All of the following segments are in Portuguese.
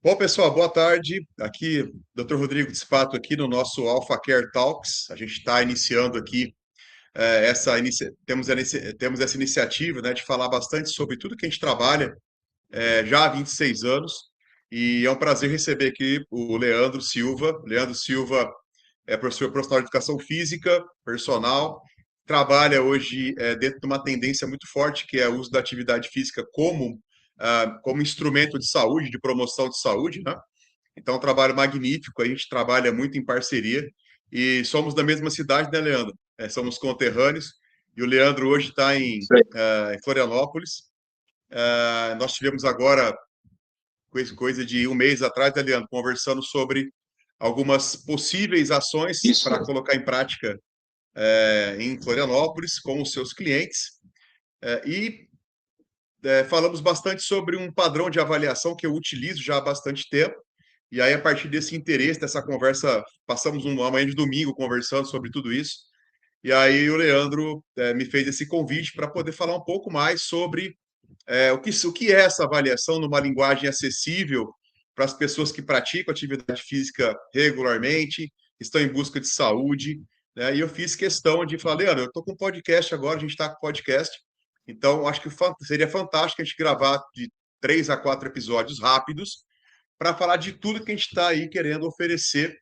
Bom, pessoal, boa tarde. Aqui, Dr. Rodrigo Despato, aqui no nosso Alpha Care Talks. A gente está iniciando aqui temos essa iniciativa, né, de falar bastante sobre tudo que a gente trabalha já há 26 anos. E é um prazer receber aqui o Leandro Silva. Leandro Silva é profissional de educação física, personal, trabalha hoje dentro de uma tendência muito forte, que é o uso da atividade física como instrumento de saúde, de promoção de saúde, né? Então, é um trabalho magnífico, a gente trabalha muito em parceria e somos da mesma cidade, né, Leandro? Somos conterrâneos e o Leandro hoje está Isso aí. em Florianópolis. Nós tivemos agora, coisa de um mês atrás, né, Leandro, conversando sobre algumas possíveis ações Isso para mesmo. colocar em prática em Florianópolis com os seus clientes. Falamos bastante sobre um padrão de avaliação que eu utilizo já há bastante tempo. E aí, a partir desse interesse, dessa conversa, passamos uma manhã de domingo conversando sobre tudo isso. E aí, o Leandro me fez esse convite para poder falar um pouco mais sobre o que é essa avaliação numa linguagem acessível para as pessoas que praticam atividade física regularmente, estão em busca de saúde, né? E eu fiz questão de falar, Leandro, eu estou com um podcast agora, a gente está com podcast, então acho que seria fantástico a gente gravar de 3 a 4 episódios rápidos para falar de tudo que a gente está aí querendo oferecer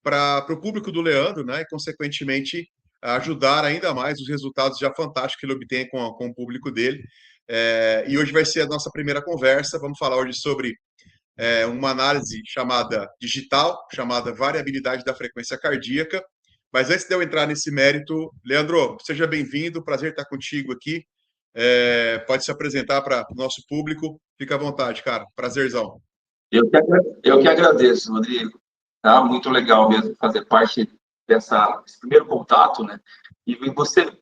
para o público do Leandro, né? E, consequentemente, ajudar ainda mais os resultados já fantásticos que ele obtém com o público dele. E hoje vai ser a nossa primeira conversa. Vamos falar hoje sobre uma análise chamada digital, chamada variabilidade da frequência cardíaca. Mas antes de eu entrar nesse mérito, Leandro, seja bem-vindo, prazer estar contigo aqui. Pode se apresentar para o nosso público. Fica à vontade, cara. Prazerzão. Eu que agradeço, Rodrigo. Tá? Muito legal mesmo fazer parte desse primeiro contato, né? E você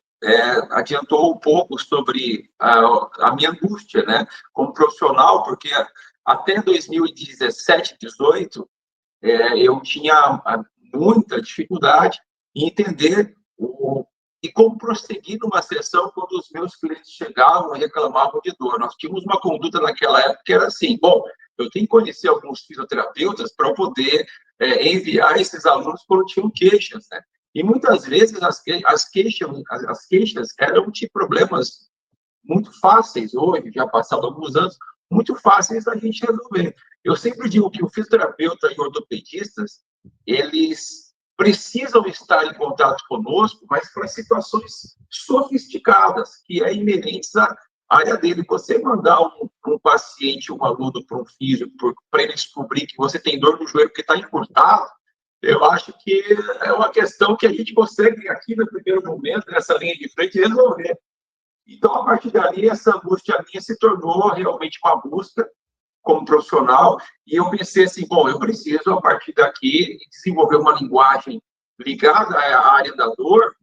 adiantou um pouco sobre a minha angústia, né? Como profissional, porque até 2017, 18, eu tinha muita dificuldade em entender e como prosseguir numa sessão quando os meus clientes chegavam e reclamavam de dor. Nós tínhamos uma conduta naquela época que era assim, bom, eu tenho que conhecer alguns fisioterapeutas para poder enviar esses alunos quando tinham queixas, né? E muitas vezes as queixas eram de problemas muito fáceis hoje, já passaram alguns anos, muito fáceis da gente resolver. Eu sempre digo que o fisioterapeuta e ortopedistas, eles precisam estar em contato conosco, mas para situações sofisticadas, que é inerentes à área dele. Você mandar um paciente, um aluno para um físico, para ele descobrir que você tem dor no joelho porque está encurtado, eu acho que é uma questão que a gente consegue, aqui no primeiro momento, nessa linha de frente, resolver. Então, a partir dali, essa angústia minha se tornou realmente uma busca como profissional, e eu pensei assim, bom, eu preciso, a partir daqui, desenvolver uma linguagem ligada à área da dor,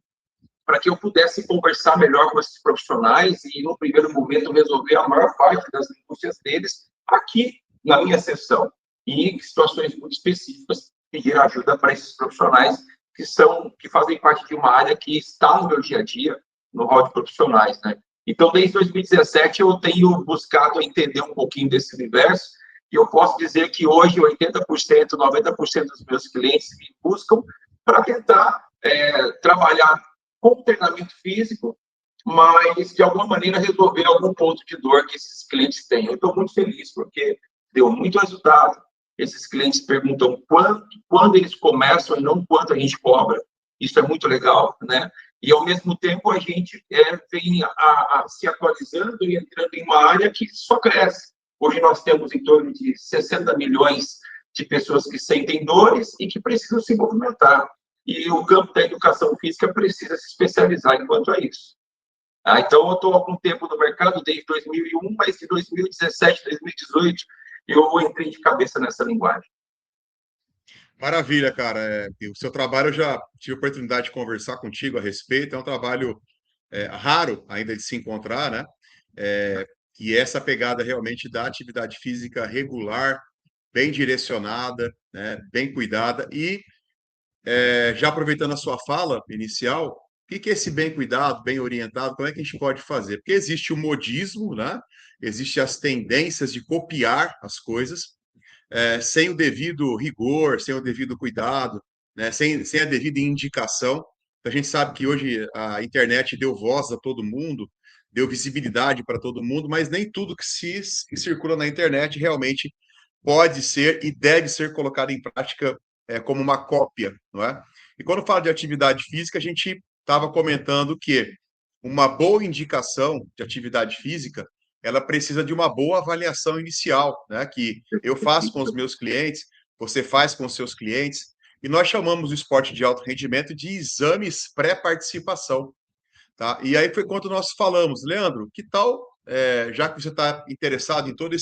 para que eu pudesse conversar melhor com esses profissionais e, no primeiro momento, resolver a maior parte das angústias deles aqui na minha sessão. E em situações muito específicas, pedir ajuda para esses profissionais que fazem parte de uma área que está no meu dia a dia, no rol de profissionais, né? Então, desde 2017, eu tenho buscado entender um pouquinho desse universo, e eu posso dizer que hoje 80%, 90% dos meus clientes me buscam para tentar trabalhar com treinamento físico, mas de alguma maneira resolver algum ponto de dor que esses clientes têm. Eu estou muito feliz porque deu muito resultado. Esses clientes perguntam quando eles começam e não quanto a gente cobra. Isso é muito legal, né? E, ao mesmo tempo, a gente vem se atualizando e entrando em uma área que só cresce. Hoje nós temos em torno de 60 milhões de pessoas que sentem dores e que precisam se movimentar. E o campo da educação física precisa se especializar enquanto a isso. Então, eu estou há algum tempo no mercado, desde 2001, mas de 2017, 2018, eu entrei de cabeça nessa linguagem. Maravilha, cara. O seu trabalho eu já tive a oportunidade de conversar contigo a respeito. É um trabalho raro ainda de se encontrar, né? E essa pegada realmente da atividade física regular, bem direcionada, né? Bem cuidada. E já aproveitando a sua fala inicial, o que que é esse bem cuidado, bem orientado? Como é que a gente pode fazer? Porque existe o modismo, né? Existem as tendências de copiar as coisas. sem o devido rigor, sem o devido cuidado, né, sem a devida indicação. A gente sabe que hoje a internet deu voz a todo mundo, deu visibilidade para todo mundo, mas nem tudo que circula na internet realmente pode ser e deve ser colocado em prática como uma cópia, não é? E quando fala de atividade física, a gente estava comentando que uma boa indicação de atividade física, ela precisa de uma boa avaliação inicial, né? Que eu faço com os meus clientes, você faz com os seus clientes, e nós chamamos o esporte de alto rendimento de exames pré-participação, tá? E aí foi quando nós falamos, Leandro, que tal, já que você está interessado em todo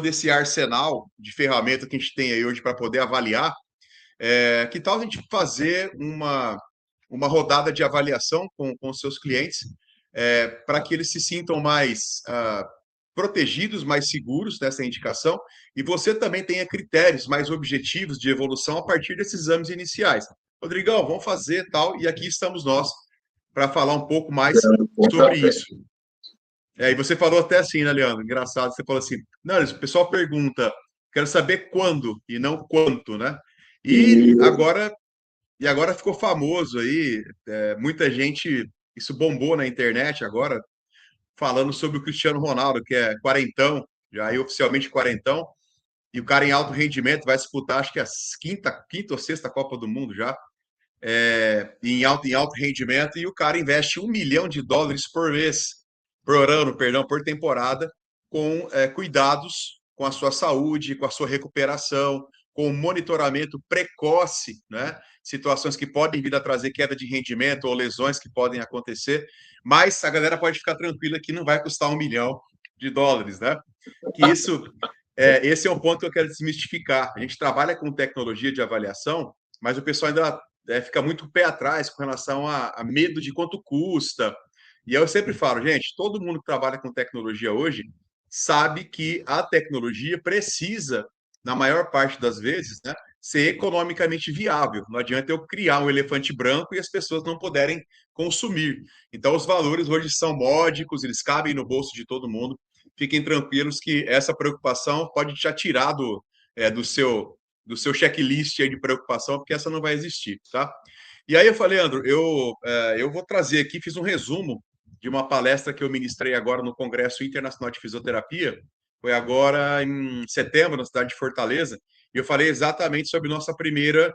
esse arsenal de ferramentas que a gente tem aí hoje para poder avaliar, que tal a gente fazer uma rodada de avaliação com os seus clientes, para que eles se sintam mais protegidos, mais seguros dessa indicação, e você também tenha critérios mais objetivos de evolução a partir desses exames iniciais. Rodrigão, vamos fazer tal, e aqui estamos nós para falar um pouco mais sobre isso. E você falou até assim, né, Leandro? Engraçado, você falou assim, não, o pessoal pergunta, quero saber quando e não quanto, né? E agora, e agora ficou famoso aí, muita gente, isso bombou na internet agora, falando sobre o Cristiano Ronaldo, que é quarentão, já é oficialmente quarentão, e o cara em alto rendimento vai disputar, acho que a quinta ou sexta Copa do Mundo já, em alto rendimento, e o cara investe US$ 1 milhão por mês, por ano, perdão, por temporada, com cuidados com a sua saúde, com a sua recuperação, com o monitoramento precoce, né? Situações que podem vir a trazer queda de rendimento ou lesões que podem acontecer, mas a galera pode ficar tranquila que não vai custar US$ 1 milhão, né? Que esse é um ponto que eu quero desmistificar. A gente trabalha com tecnologia de avaliação, mas o pessoal ainda fica muito pé atrás com relação a medo de quanto custa. E eu sempre falo, gente, todo mundo que trabalha com tecnologia hoje sabe que a tecnologia precisa, na maior parte das vezes, né, ser economicamente viável. Não adianta eu criar um elefante branco e as pessoas não puderem consumir. Então, os valores hoje são módicos, eles cabem no bolso de todo mundo. Fiquem tranquilos que essa preocupação pode te tirar do seu checklist aí de preocupação, porque essa não vai existir, tá? E aí eu falei, Leandro, eu vou trazer aqui, fiz um resumo de uma palestra que eu ministrei agora no Congresso Internacional de Fisioterapia, foi agora em setembro, na cidade de Fortaleza, e eu falei exatamente sobre nosso primeiro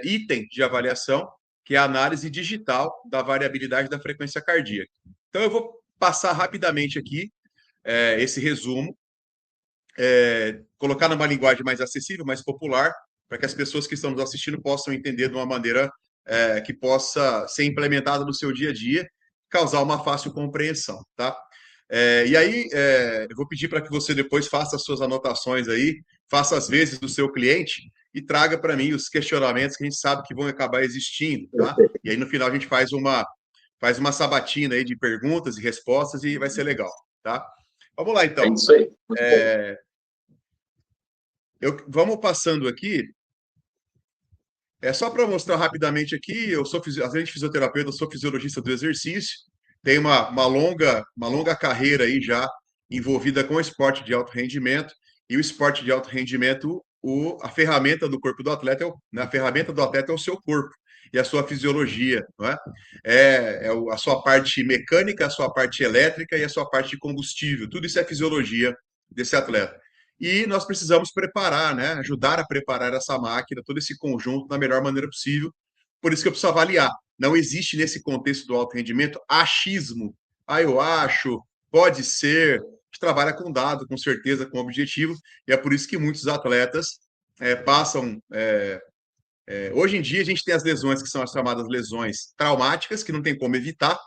item de avaliação, que é a análise digital da variabilidade da frequência cardíaca. Então, eu vou passar rapidamente aqui esse resumo, colocar numa linguagem mais acessível, mais popular, para que as pessoas que estão nos assistindo possam entender de uma maneira que possa ser implementada no seu dia a dia, causar uma fácil compreensão, tá? E aí, eu vou pedir para que você depois faça as suas anotações aí, faça as vezes do seu cliente e traga para mim os questionamentos que a gente sabe que vão acabar existindo, tá? E aí, no final, a gente faz uma sabatina aí de perguntas e respostas e vai ser legal, tá? Vamos lá, É então. isso aí. Muito bom. Vamos passando aqui. Só para mostrar rapidamente aqui, além de fisioterapeuta, eu sou fisiologista do exercício, tenho uma longa carreira aí já envolvida com o esporte de alto rendimento, e o esporte de alto rendimento, a ferramenta do corpo do atleta, a ferramenta do atleta é o seu corpo e a sua fisiologia, não é? A sua parte mecânica, a sua parte elétrica e a sua parte de combustível, tudo isso é fisiologia desse atleta. E nós precisamos preparar, né? Ajudar a preparar essa máquina, todo esse conjunto da melhor maneira possível. Por isso que eu preciso avaliar. Não existe nesse contexto do alto rendimento achismo. Eu acho, pode ser. A gente trabalha com dado, com certeza, com objetivo, e é por isso que muitos atletas passam. Hoje em dia, a gente tem as lesões que são as chamadas lesões traumáticas, que não tem como evitar,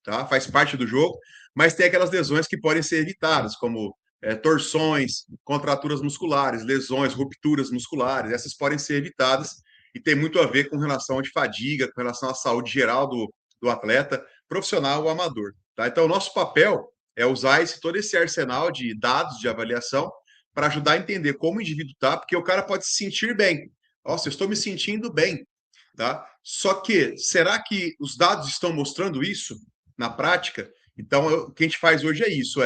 tá? Faz parte do jogo, mas tem aquelas lesões que podem ser evitadas, como torções, contraturas musculares, lesões, rupturas musculares, essas podem ser evitadas e tem muito a ver com relação de fadiga, com relação à saúde geral do atleta, profissional ou amador. Tá? Então, o nosso papel é usar todo esse arsenal de dados de avaliação para ajudar a entender como o indivíduo está, porque o cara pode se sentir bem. Nossa, eu estou me sentindo bem. Tá? Só que, será que os dados estão mostrando isso na prática? Então, o que a gente faz hoje é isso,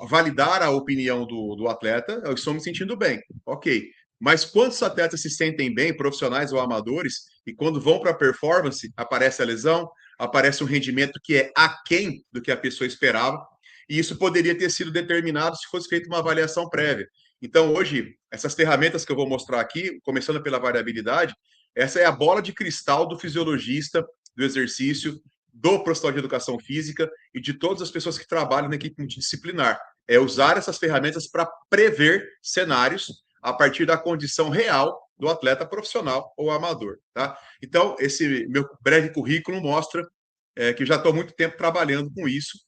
validar a opinião do atleta, eu estou me sentindo bem, ok. Mas quantos atletas se sentem bem, profissionais ou amadores, e quando vão para a performance, aparece a lesão, aparece um rendimento que é aquém do que a pessoa esperava, e isso poderia ter sido determinado se fosse feita uma avaliação prévia. Então, hoje, essas ferramentas que eu vou mostrar aqui, começando pela variabilidade, essa é a bola de cristal do fisiologista, do exercício, do profissional de educação física e de todas as pessoas que trabalham na equipe multidisciplinar. É usar essas ferramentas para prever cenários a partir da condição real do atleta profissional ou amador. Tá? Então, esse meu breve currículo mostra que já estou há muito tempo trabalhando com isso.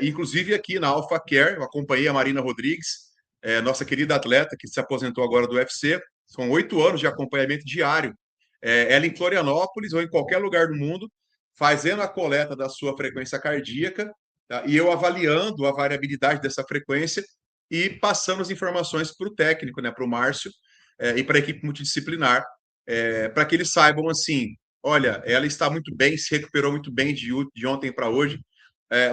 Inclusive aqui na Alpha Care, eu acompanhei a Marina Rodrigues, nossa querida atleta que se aposentou agora do UFC. São 8 anos de acompanhamento diário. Ela em Florianópolis ou em qualquer lugar do mundo, fazendo a coleta da sua frequência cardíaca, tá? E eu avaliando a variabilidade dessa frequência e passando as informações para o técnico, né, para o Márcio, e para a equipe multidisciplinar, para que eles saibam assim: olha, ela está muito bem, se recuperou muito bem de ontem para hoje.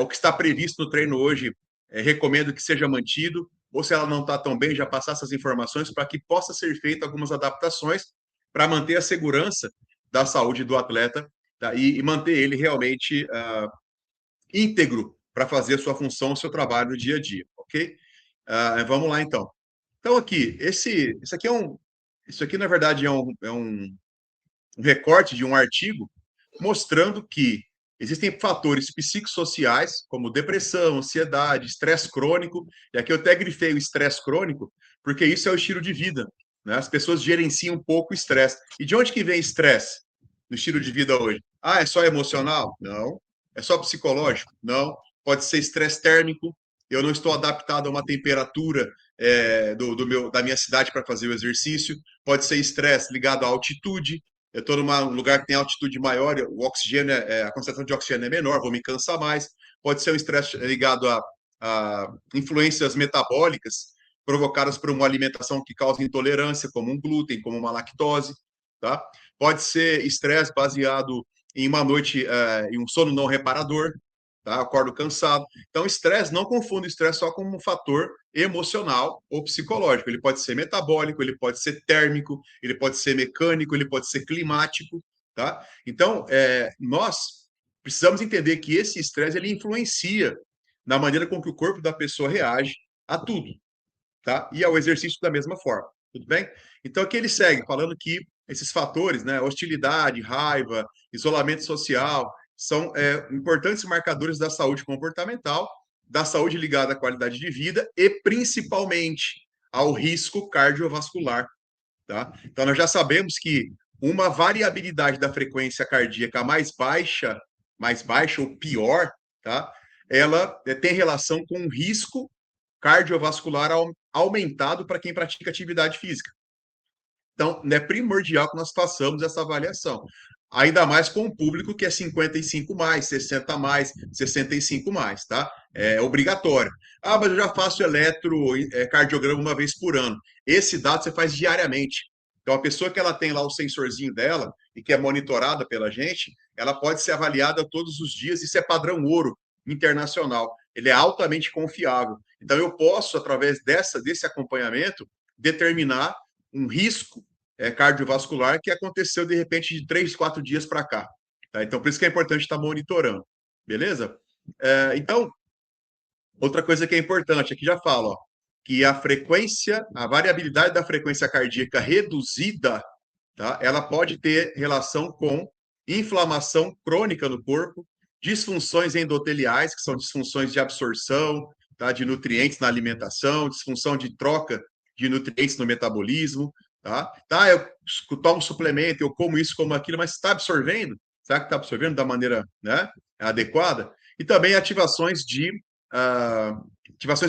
O que está previsto no treino hoje, recomendo que seja mantido, ou se ela não está tão bem, já passar essas informações para que possa ser feita algumas adaptações para manter a segurança da saúde do atleta, tá? E manter ele realmente íntegro para fazer a sua função, o seu trabalho no dia a dia, ok? Vamos lá, então. Então, aqui, isso aqui isso aqui, na verdade, um recorte de um artigo mostrando que existem fatores psicossociais, como depressão, ansiedade, estresse crônico, e aqui eu até grifei o estresse crônico, porque isso é o estilo de vida, né? As pessoas gerenciam um pouco o estresse. E de onde que vem estresse no estilo de vida hoje? Ah, é só emocional? Não. É só psicológico? Não. Pode ser estresse térmico, eu não estou adaptado a uma temperatura da minha cidade para fazer o exercício, pode ser estresse ligado à altitude, eu estou num lugar que tem altitude maior, o oxigênio a concentração de oxigênio é menor, vou me cansar mais. Pode ser um estresse ligado a influências metabólicas provocadas por uma alimentação que causa intolerância, como um glúten, como uma lactose, tá? Pode ser estresse baseado em uma noite, em um sono não reparador, tá? Acordo cansado. Então, estresse, não confunda o estresse só como um fator emocional ou psicológico. Ele pode ser metabólico, ele pode ser térmico, ele pode ser mecânico, ele pode ser climático, tá? Então, nós precisamos entender que esse estresse ele influencia na maneira com que o corpo da pessoa reage a tudo, tá? E ao exercício da mesma forma, tudo bem? Então, aqui ele segue falando que esses fatores, né, hostilidade, raiva, isolamento social, são importantes marcadores da saúde comportamental, da saúde ligada à qualidade de vida e principalmente ao risco cardiovascular, tá? Então, nós já sabemos que uma variabilidade da frequência cardíaca mais baixa ou pior, tá? Ela tem relação com o risco cardiovascular aumentado para quem pratica atividade física. Então, é primordial que nós façamos essa avaliação. Ainda mais com o público que é 55 mais, 60 mais, 65 mais, tá? É obrigatório. Ah, mas eu já faço eletrocardiograma uma vez por ano. Esse dado você faz diariamente. Então, a pessoa que ela tem lá o sensorzinho dela e que é monitorada pela gente, ela pode ser avaliada todos os dias. Isso é padrão ouro internacional. Ele é altamente confiável. Então, eu posso, através desse acompanhamento, determinar um risco cardiovascular que aconteceu de repente de 3, 4 dias para cá. Tá? Então, por isso que é importante estar monitorando. Beleza? Então, outra coisa que é importante, aqui já falo, ó, que a variabilidade da frequência cardíaca reduzida, tá? Ela pode ter relação com inflamação crônica no corpo, disfunções endoteliais, que são disfunções de absorção, tá? De nutrientes na alimentação, disfunção de troca de nutrientes no metabolismo, tá? Eu tomo suplemento, eu como isso, como aquilo, mas está absorvendo? Será que está absorvendo da maneira, né, adequada? E também ativações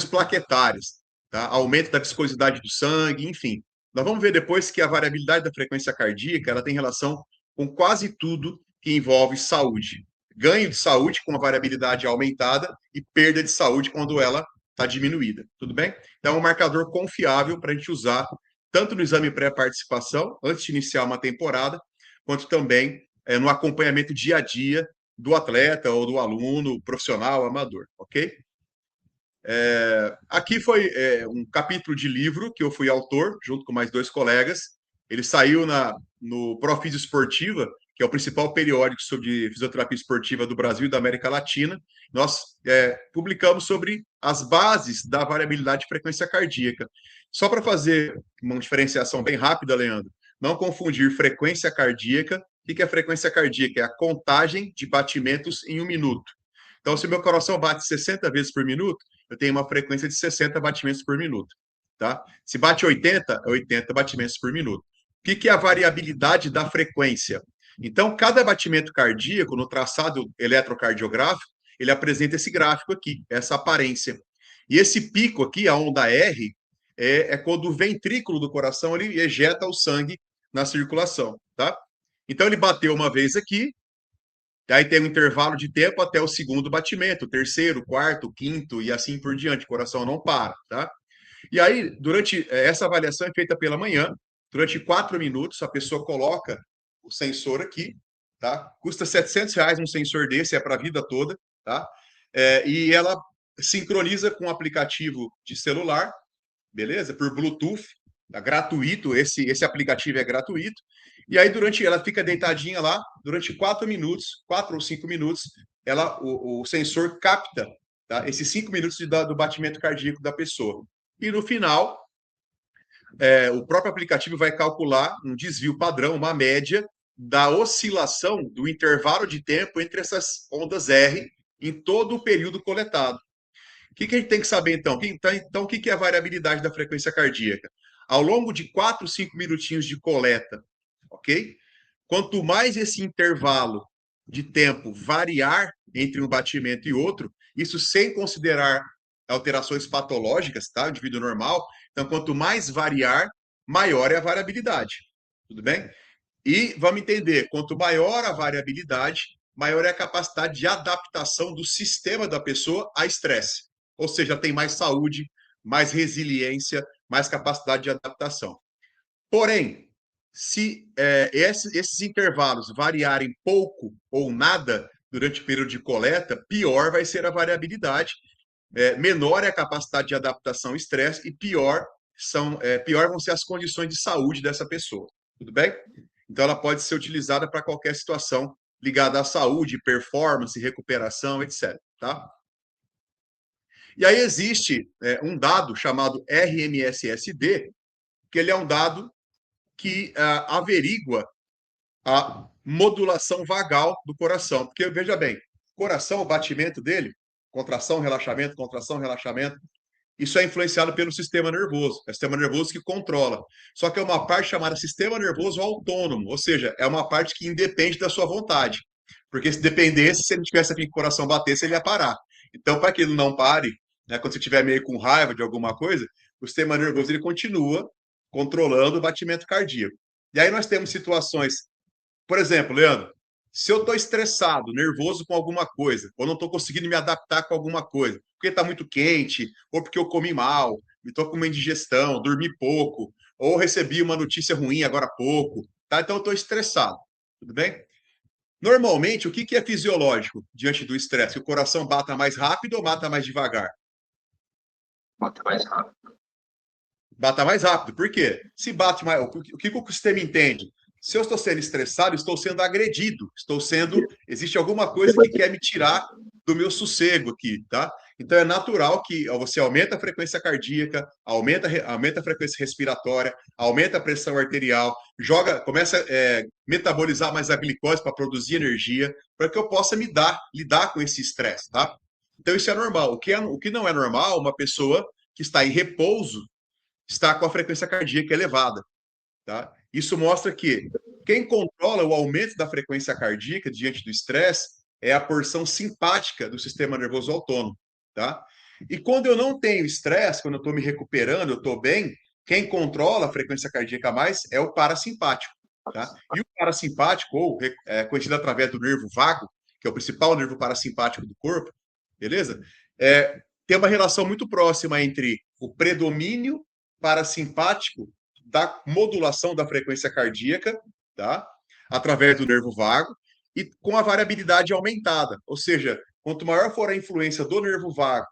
plaquetárias, tá? Aumento da viscosidade do sangue, enfim. Nós vamos ver depois que a variabilidade da frequência cardíaca ela tem relação com quase tudo que envolve saúde. Ganho de saúde com a variabilidade aumentada e perda de saúde quando ela está diminuída. Tudo bem? Então, é um marcador confiável para a gente usar tanto no exame pré-participação, antes de iniciar uma temporada, quanto também no acompanhamento dia a dia do atleta ou do aluno, profissional, amador, ok? Aqui foi um capítulo de livro que eu fui autor, junto com mais dois colegas. Ele saiu no Profísio Esportiva, que é o principal periódico sobre fisioterapia esportiva do Brasil e da América Latina. Nós publicamos sobre as bases da variabilidade de frequência cardíaca. Só para fazer uma diferenciação bem rápida, Leandro, não confundir frequência cardíaca. O que é frequência cardíaca? É a contagem de batimentos em um minuto. Então, se meu coração bate 60 vezes por minuto, eu tenho uma frequência de 60 batimentos por minuto. Tá? Se bate 80, é 80 batimentos por minuto. O que é a variabilidade da frequência? Então, cada batimento cardíaco, no traçado eletrocardiográfico, ele apresenta esse gráfico aqui, essa aparência. E esse pico aqui, a onda R, é quando o ventrículo do coração ele ejeta o sangue na circulação. Tá? Então, ele bateu uma vez aqui, aí tem um intervalo de tempo até o segundo batimento, o terceiro, o quarto, o quinto e assim por diante. O coração não para, tá? E aí, durante essa avaliação é feita pela manhã, durante 4 minutos, a pessoa coloca o sensor aqui, tá? Custa R$ 700 um sensor desse, é para a vida toda, tá? E ela sincroniza com um aplicativo de celular, beleza? Por Bluetooth, tá gratuito, esse aplicativo é gratuito. E aí, ela fica deitadinha lá, durante 4 minutos, 4 ou 5 minutos, o sensor capta, tá? Esses 5 minutos do batimento cardíaco da pessoa. E no final, o próprio aplicativo vai calcular um desvio padrão, uma média da oscilação do intervalo de tempo entre essas ondas R em todo o período coletado. O que a gente tem que saber, então? Então, o que é a variabilidade da frequência cardíaca? Ao longo de 4, 5 minutinhos de coleta, ok? Quanto mais esse intervalo de tempo variar entre um batimento e outro, isso sem considerar alterações patológicas, tá? O indivíduo normal. Então, quanto mais variar, maior é a variabilidade. Tudo bem? E vamos entender, quanto maior a variabilidade, maior é a capacidade de adaptação do sistema da pessoa a estresse. Ou seja, tem mais saúde, mais resiliência, mais capacidade de adaptação. Porém, se esses intervalos variarem pouco ou nada durante o período de coleta, pior vai ser a variabilidade, menor é a capacidade de adaptação ao estresse e pior vão ser as condições de saúde dessa pessoa. Tudo bem? Então, ela pode ser utilizada para qualquer situação ligada à saúde, performance, recuperação, etc. Tá? E aí existe um dado chamado RMSSD, que ele é um dado que averigua a modulação vagal do coração. Porque, veja bem, coração, o batimento dele, contração, relaxamento, isso é influenciado pelo sistema nervoso. É o sistema nervoso que controla. Só que é uma parte chamada sistema nervoso autônomo, ou seja, é uma parte que independe da sua vontade. Porque se dependesse, se ele tivesse aqui que o coração batesse, ele ia parar. Então, para que ele não pare, né, quando você estiver meio com raiva de alguma coisa, o sistema nervoso ele continua controlando o batimento cardíaco. E aí nós temos situações, por exemplo, Leandro, se eu estou estressado, nervoso com alguma coisa, ou não estou conseguindo me adaptar com alguma coisa, porque está muito quente, ou porque eu comi mal, estou com uma indigestão, dormi pouco, ou recebi uma notícia ruim agora há pouco, tá? Então eu estou estressado, tudo bem? Normalmente, o que é fisiológico diante do estresse? Que o coração bata mais rápido ou bata mais devagar? Bota mais rápido. Bata mais rápido. Por quê? Se bate mais. O que o sistema entende? Se eu estou sendo estressado, estou sendo agredido, existe alguma coisa que quer me tirar do meu sossego aqui, tá? Então é natural que você aumenta a frequência cardíaca, aumenta a frequência respiratória, aumenta a pressão arterial, começa a metabolizar mais a glicose para produzir energia, para que eu possa lidar com esse estresse, tá? Então isso é normal. O que não é normal, uma pessoa que está em repouso está com a frequência cardíaca elevada. Tá? Isso mostra que quem controla o aumento da frequência cardíaca diante do estresse é a porção simpática do sistema nervoso autônomo. Tá? E quando eu não tenho estresse, quando eu estou me recuperando, eu estou bem, quem controla a frequência cardíaca mais é o parasimpático. Tá? E o parasimpático, ou conhecido através do nervo vago, que é o principal nervo parasimpático do corpo, beleza? Tem uma relação muito próxima entre o predomínio parasimpático da modulação da frequência cardíaca, tá? Através do nervo vago, e com a variabilidade aumentada. Ou seja, quanto maior for a influência do nervo vago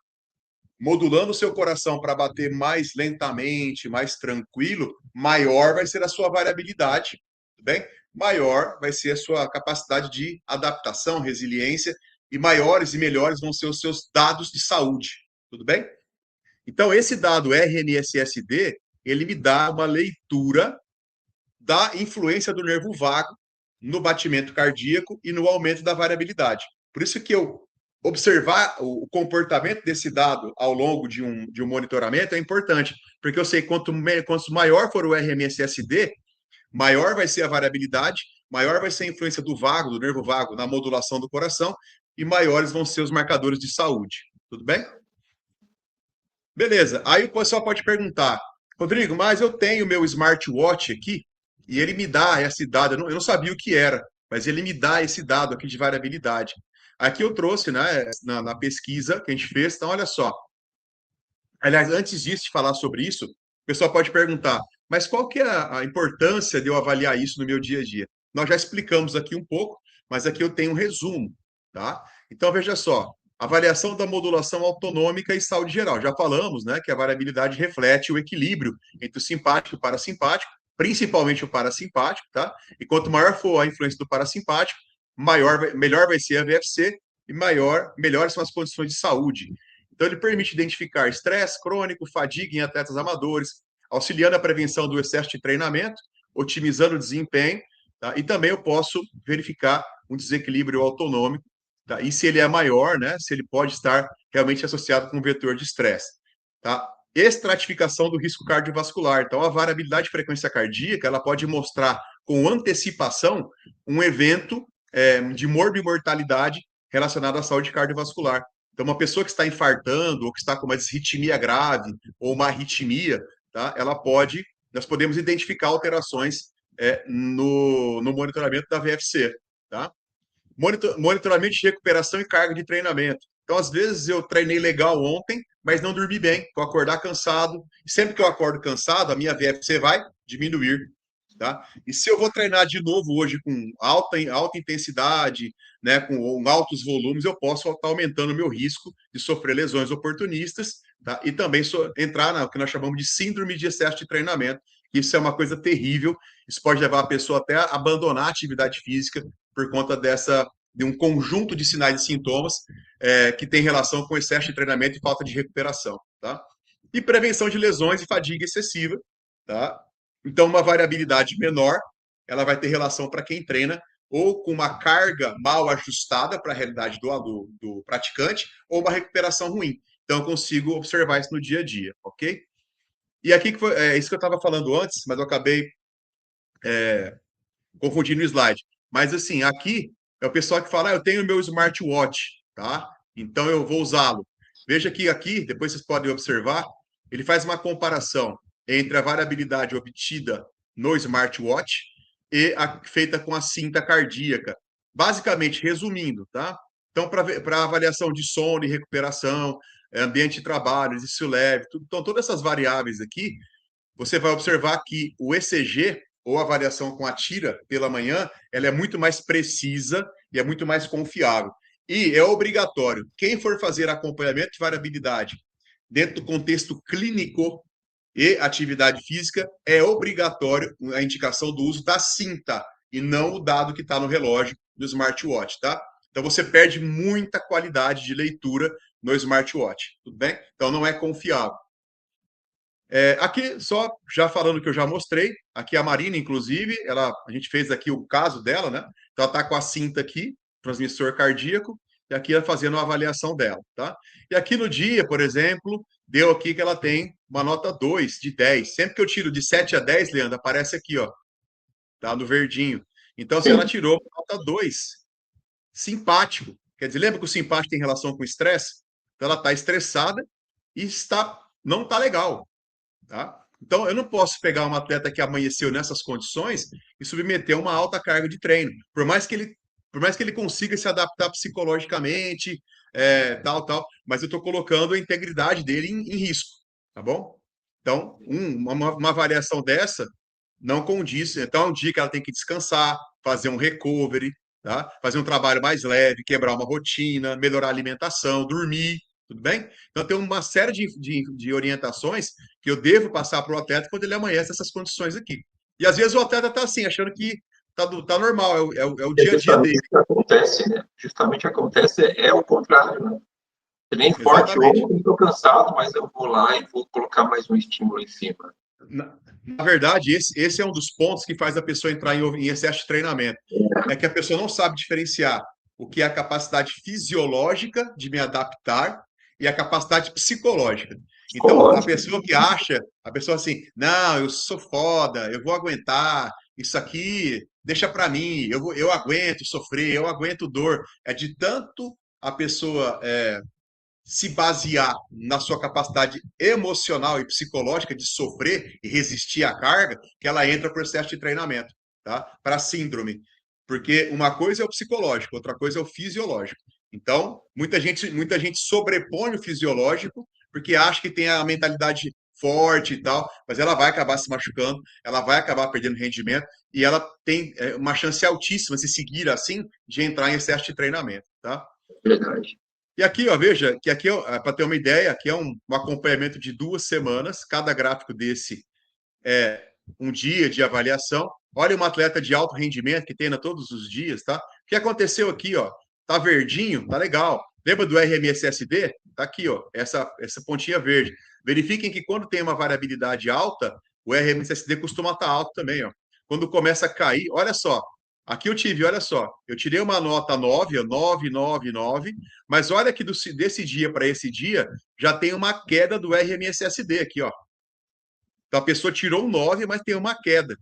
modulando o seu coração para bater mais lentamente, mais tranquilo, maior vai ser a sua variabilidade, tudo bem? Maior vai ser a sua capacidade de adaptação, resiliência, e maiores e melhores vão ser os seus dados de saúde, tudo bem? Então, esse dado RNSSD, ele me dá uma leitura da influência do nervo vago no batimento cardíaco e no aumento da variabilidade. Por isso que eu observar o comportamento desse dado ao longo de um monitoramento é importante, porque eu sei quanto maior for o RMSSD, maior vai ser a variabilidade, maior vai ser a influência do vago, do nervo vago, na modulação do coração, e maiores vão ser os marcadores de saúde. Tudo bem? Beleza. Aí o pessoal pode perguntar, Rodrigo, mas eu tenho meu smartwatch aqui e ele me dá esse dado. Eu não sabia o que era, mas ele me dá esse dado aqui de variabilidade. Aqui eu trouxe, né, na pesquisa que a gente fez. Então, olha só. Aliás, antes disso, de falar sobre isso, o pessoal pode perguntar, mas qual que é a importância de eu avaliar isso no meu dia a dia? Nós já explicamos aqui um pouco, mas aqui eu tenho um resumo, tá? Então, veja só, avaliação da modulação autonômica e saúde geral. Já falamos, né, que a variabilidade reflete o equilíbrio entre o simpático e o parasimpático, principalmente o parasimpático, tá? E quanto maior for a influência do parasimpático, melhor vai ser a VFC e melhores são as condições de saúde. Então, ele permite identificar estresse crônico, fadiga em atletas amadores, auxiliando a prevenção do excesso de treinamento, otimizando o desempenho, tá? E também eu posso verificar um desequilíbrio autonômico, tá? E se ele é maior, né? Se ele pode estar realmente associado com um vetor de estresse, tá? Estratificação do risco cardiovascular. Então, a variabilidade de frequência cardíaca, ela pode mostrar com antecipação um evento de morbimortalidade relacionado à saúde cardiovascular. Então, uma pessoa que está infartando, ou que está com uma disritmia grave, ou uma arritmia, tá? Nós podemos identificar alterações no monitoramento da VFC, tá? Monitoramento de recuperação e carga de treinamento. Então, às vezes, eu treinei legal ontem, mas não dormi bem, vou acordar cansado. Sempre que eu acordo cansado, a minha VFC vai diminuir. Tá? E se eu vou treinar de novo hoje com alta intensidade, né, com altos volumes, eu posso estar aumentando o meu risco de sofrer lesões oportunistas, tá? E também entrar no que nós chamamos de síndrome de excesso de treinamento. Isso é uma coisa terrível, isso pode levar a pessoa até a abandonar a atividade física por conta de um conjunto de sinais e sintomas que tem relação com excesso de treinamento e falta de recuperação. Tá? E prevenção de lesões e fadiga excessiva. Tá? Então, uma variabilidade menor, ela vai ter relação para quem treina, ou com uma carga mal ajustada para a realidade do praticante, ou uma recuperação ruim. Então, eu consigo observar isso no dia a dia, ok? E aqui, é isso que eu estava falando antes, mas eu acabei confundindo o slide. Mas, assim, aqui é o pessoal que fala, eu tenho meu smartwatch, tá? Então, eu vou usá-lo. Veja que aqui, depois vocês podem observar, ele faz uma comparação entre a variabilidade obtida no smartwatch e a feita com a cinta cardíaca. Basicamente, resumindo, tá? Então, para avaliação de sono e recuperação, ambiente de trabalho, exercício leve, então, todas essas variáveis aqui, você vai observar que o ECG, ou a variação com a tira pela manhã, ela é muito mais precisa e é muito mais confiável. E é obrigatório, quem for fazer acompanhamento de variabilidade dentro do contexto clínico e atividade física, é obrigatório a indicação do uso da cinta e não o dado que está no relógio do smartwatch, tá? Então você perde muita qualidade de leitura no smartwatch, tudo bem? Então não é confiável. Aqui, só já falando que eu já mostrei, aqui a Marina, inclusive, a gente fez aqui o caso dela, né? Então, ela está com a cinta aqui, transmissor cardíaco, e aqui ela fazendo a avaliação dela, tá? E aqui no dia, por exemplo, deu aqui que ela tem uma nota 2 de 10. Sempre que eu tiro de 7 a 10, Leandro, aparece aqui, ó, tá? No verdinho. Então, se ela Sim. tirou nota 2, simpático. Quer dizer, lembra que o simpático tem relação com o estresse? Então, ela está estressada e não está legal. Tá? Então, eu não posso pegar um atleta que amanheceu nessas condições e submeter a uma alta carga de treino. Por mais que ele consiga se adaptar psicologicamente, tal, mas eu estou colocando a integridade dele em risco, tá bom? Então, uma variação dessa não condiz. Então, é um dia que ela tem que descansar, fazer um recovery, tá? Fazer um trabalho mais leve, quebrar uma rotina, melhorar a alimentação, dormir, Tudo bem? Então, tem uma série de orientações que eu devo passar para o atleta quando ele amanhece essas condições aqui. E às vezes o atleta está assim, achando que tá normal, é o É dia a dia justamente dele. o que acontece, né? Justamente acontece é o contrário, né? Você nem forte Exatamente. hoje, estou cansado, mas eu vou lá e vou colocar mais um estímulo em cima. Na verdade, esse é um dos pontos que faz a pessoa entrar em excesso de treinamento. É que a pessoa não sabe diferenciar o que é a capacidade fisiológica de me adaptar e a capacidade psicológica. Então, Psicológico. a pessoa assim, não, eu sou foda, eu vou aguentar, isso aqui deixa para mim, eu aguento sofrer, eu aguento dor. É de tanto a pessoa se basear na sua capacidade emocional e psicológica de sofrer e resistir à carga, que ela entra no processo de treinamento, tá? Para síndrome. Porque uma coisa é o psicológico, outra coisa é o fisiológico. Então, muita gente sobrepõe o fisiológico porque acha que tem a mentalidade forte e tal, mas ela vai acabar se machucando, ela vai acabar perdendo rendimento e ela tem uma chance altíssima, se seguir assim, de entrar em excesso de treinamento, tá? Verdade. E aqui, ó, veja que aqui, para ter uma ideia, aqui é um acompanhamento de 2 semanas. Cada gráfico desse é um dia de avaliação. Olha uma atleta de alto rendimento que treina todos os dias, tá? O que aconteceu aqui, ó? Tá verdinho, tá legal. Lembra do RMSSD? Tá aqui, ó, essa pontinha verde. Verifiquem que quando tem uma variabilidade alta, o RMSSD costuma estar alto também, ó. Quando começa a cair, olha só. Aqui eu tive, olha só, eu tirei uma nota 9, ó, 999, mas olha que desse dia para esse dia já tem uma queda do RMSSD aqui, ó. Então a pessoa tirou um 9, mas tem uma queda.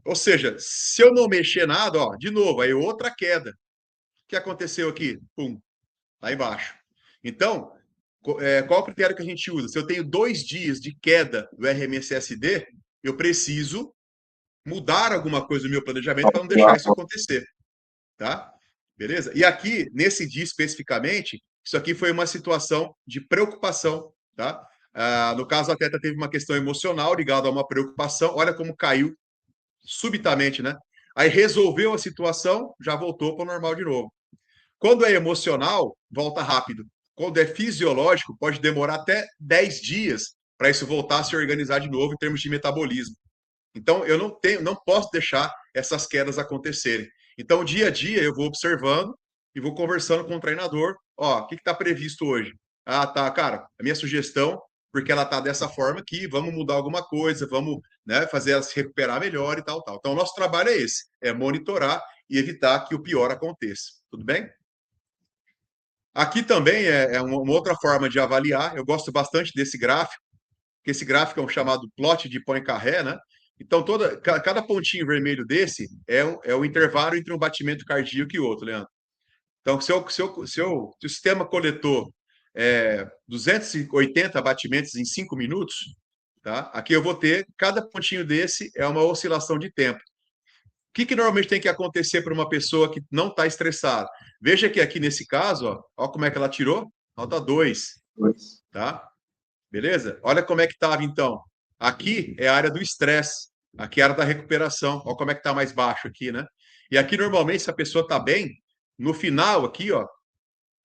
Ou seja, se eu não mexer nada, ó, de novo, aí outra queda. O que aconteceu aqui? Pum, lá embaixo. Então, qual o critério que a gente usa? Se eu tenho 2 dias de queda do RMSSD, eu preciso mudar alguma coisa no meu planejamento para não deixar isso acontecer, tá? Beleza? E aqui, nesse dia especificamente, isso aqui foi uma situação de preocupação, tá? No caso, a atleta teve uma questão emocional ligada a uma preocupação. Olha como caiu subitamente, né? Aí resolveu a situação, já voltou para o normal de novo. Quando é emocional, volta rápido. Quando é fisiológico, pode demorar até 10 dias para isso voltar a se organizar de novo em termos de metabolismo. Então, eu não posso deixar essas quedas acontecerem. Então, dia a dia, eu vou observando e vou conversando com o treinador. Ó, o que está previsto hoje? Ah, tá, cara, a minha sugestão, porque ela tá dessa forma aqui, vamos mudar alguma coisa, vamos, né, fazer ela se recuperar melhor e tal, tal. Então, o nosso trabalho é esse, é monitorar e evitar que o pior aconteça. Tudo bem? Aqui também é uma outra forma de avaliar. Eu gosto bastante desse gráfico, que esse gráfico é um chamado plot de Poincaré, né? Então, cada pontinho vermelho desse é o intervalo entre um batimento cardíaco e outro, Leandro. Então, se o sistema coletou 280 batimentos em 5 minutos, tá? Aqui eu vou ter, cada pontinho desse é uma oscilação de tempo. O que normalmente tem que acontecer para uma pessoa que não está estressada? Veja que aqui nesse caso, ó como é que ela tirou, nota 2, Pois. tá? Beleza? Olha como é que estava então. Aqui é a área do estresse, aqui é a área da recuperação. Olha como é que está mais baixo aqui, né? E aqui normalmente se a pessoa está bem, no final aqui, ó,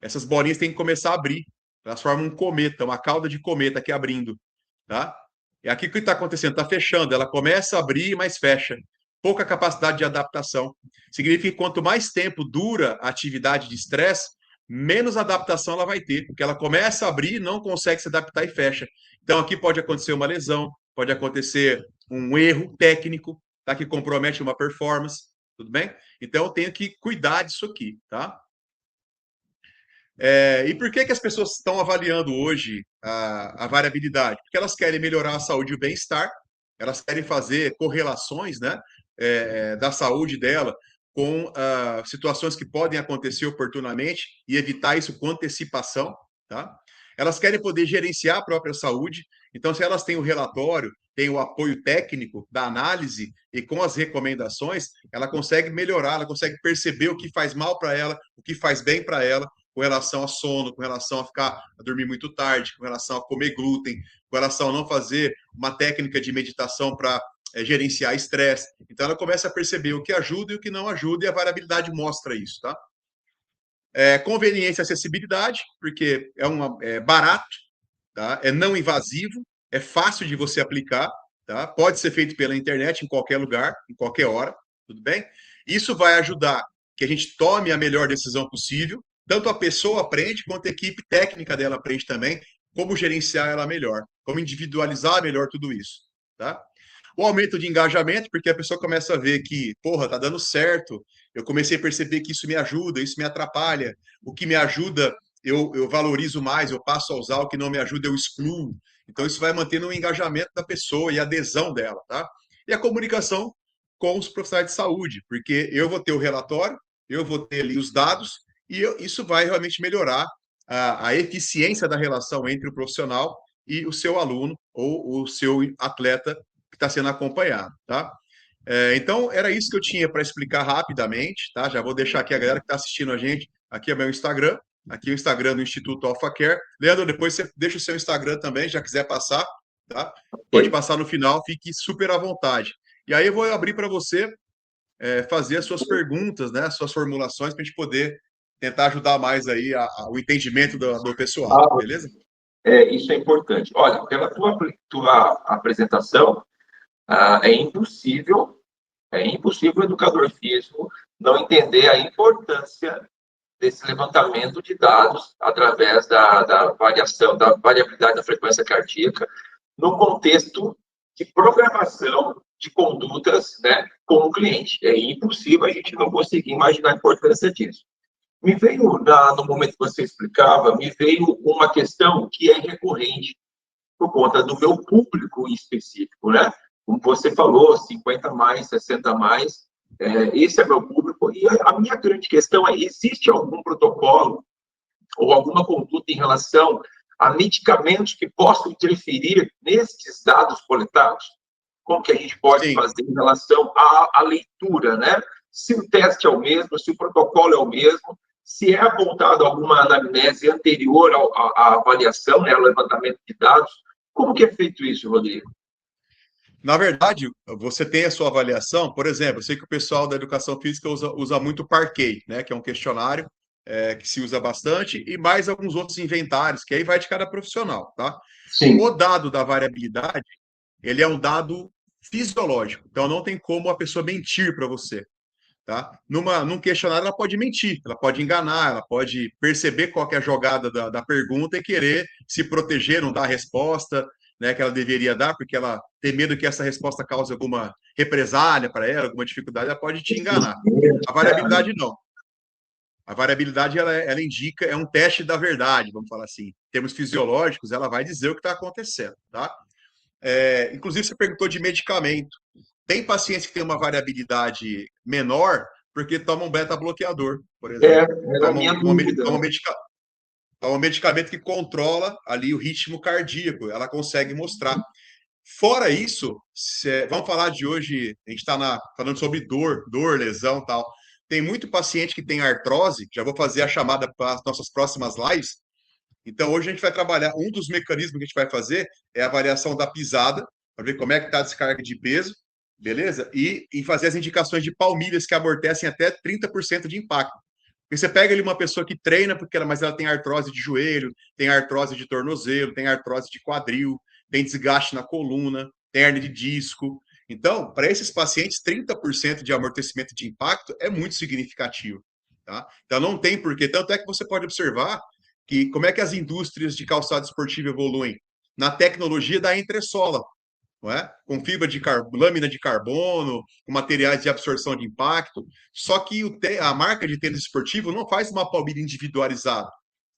essas bolinhas têm que começar a abrir. Elas formam um cometa, uma cauda de cometa aqui abrindo, tá? E aqui o que está acontecendo? Está fechando. Ela começa a abrir, mas fecha. Pouca capacidade de adaptação. Significa que quanto mais tempo dura a atividade de estresse, menos adaptação ela vai ter, porque ela começa a abrir, não consegue se adaptar e fecha. Então aqui pode acontecer uma lesão, pode acontecer um erro técnico, tá? Que compromete uma performance, tudo bem? Então eu tenho que cuidar disso aqui, tá? E por que as pessoas estão avaliando hoje a variabilidade? Porque elas querem melhorar a saúde e o bem-estar, elas querem fazer correlações, né, da saúde dela com situações que podem acontecer oportunamente e evitar isso com antecipação, tá? Elas querem poder gerenciar a própria saúde, então, se elas têm o relatório, têm o apoio técnico da análise e com as recomendações, ela consegue melhorar, ela consegue perceber o que faz mal para ela, o que faz bem para ela, com relação a sono, com relação a dormir muito tarde, com relação a comer glúten, com relação a não fazer uma técnica de meditação para gerenciar estresse. Então ela começa a perceber o que ajuda e o que não ajuda, e a variabilidade mostra isso, tá? Conveniência e acessibilidade, porque é barato, tá? É não invasivo, é fácil de você aplicar, tá? Pode ser feito pela internet em qualquer lugar, em qualquer hora, tudo bem? Isso vai ajudar que a gente tome a melhor decisão possível, tanto a pessoa aprende, quanto a equipe técnica dela aprende também, como gerenciar ela melhor, como individualizar melhor tudo isso, tá? O aumento de engajamento, porque a pessoa começa a ver que, porra, tá dando certo, eu comecei a perceber que isso me ajuda, isso me atrapalha, o que me ajuda eu valorizo mais, eu passo a usar, o que não me ajuda eu excluo. Então isso vai mantendo o engajamento da pessoa e a adesão dela, tá? E a comunicação com os profissionais de saúde, porque eu vou ter o relatório, eu vou ter ali os dados, e isso vai realmente melhorar a eficiência da relação entre o profissional e o seu aluno ou o seu atleta que está sendo acompanhado, tá? Então, era isso que eu tinha para explicar rapidamente, tá? Já vou deixar aqui a galera que está assistindo a gente, aqui é meu Instagram, aqui é o Instagram do Instituto AlphaCare. Leandro, depois você deixa o seu Instagram também, já quiser passar, tá? Pode Ok. passar no final, fique super à vontade. E aí eu vou abrir para você fazer as suas perguntas, né? As suas formulações, para a gente poder tentar ajudar mais aí o entendimento do pessoal, Ah, beleza? isso é importante. Olha, pela tua apresentação, é impossível, o educador físico não entender a importância desse levantamento de dados através da variação, da variabilidade da frequência cardíaca, no contexto de programação de condutas, né, com o cliente. É impossível a gente não conseguir imaginar a importância disso. Me veio, no momento que você explicava, me veio uma questão que é recorrente por conta do meu público em específico, né? Como você falou, 50 mais, 60 mais, esse é meu público. E a minha grande questão é: existe algum protocolo ou alguma conduta em relação a medicamentos que possam interferir nesses dados coletados? Como que a gente pode Sim. fazer em relação à leitura, né? Se o teste é o mesmo, se o protocolo é o mesmo, se é apontado alguma anamnese anterior à avaliação, né, ao levantamento de dados, como que é feito isso, Rodrigo? Na verdade, você tem a sua avaliação, por exemplo, eu sei que o pessoal da educação física usa muito o Parquet, né, que é um questionário que se usa bastante, e mais alguns outros inventários, que aí vai de cada profissional, tá? O Sim. dado da variabilidade, ele é um dado fisiológico, então não tem como a pessoa mentir para você, tá? Num questionário ela pode mentir, ela pode enganar, ela pode perceber qual que é a jogada da pergunta e querer se proteger, não dar a resposta, né, que ela deveria dar, porque ela tem medo que essa resposta cause alguma represália para ela, alguma dificuldade, ela pode te enganar. A variabilidade não. A variabilidade ela indica, é um teste da verdade, vamos falar assim. Em termos fisiológicos, ela vai dizer o que está acontecendo, tá? Inclusive, você perguntou de medicamento. Tem pacientes que têm uma variabilidade menor porque tomam beta-bloqueador, por exemplo. Era a minha dúvida. Toma um medicamento que controla ali o ritmo cardíaco, ela consegue mostrar. Fora isso, vamos falar de hoje, a gente está falando sobre dor, lesão e tal. Tem muito paciente que tem artrose, já vou fazer a chamada para as nossas próximas lives. Então, hoje a gente vai trabalhar, um dos mecanismos que a gente vai fazer é a variação da pisada, para ver como é que está a descarga de peso, beleza? E fazer as indicações de palmilhas que amortecem até 30% de impacto. Porque você pega ali uma pessoa que treina, mas ela tem artrose de joelho, tem artrose de tornozelo, tem artrose de quadril, tem desgaste na coluna, tem hernia de disco. Então, para esses pacientes, 30% de amortecimento de impacto é muito significativo. Tá? Então, não tem porquê. Tanto é que você pode observar que como é que as indústrias de calçado esportivo evoluem? Na tecnologia da entressola, não é? Com fibra de lâmina de carbono, com materiais de absorção de impacto. Só que a marca de tênis esportivo não faz uma palmilha individualizada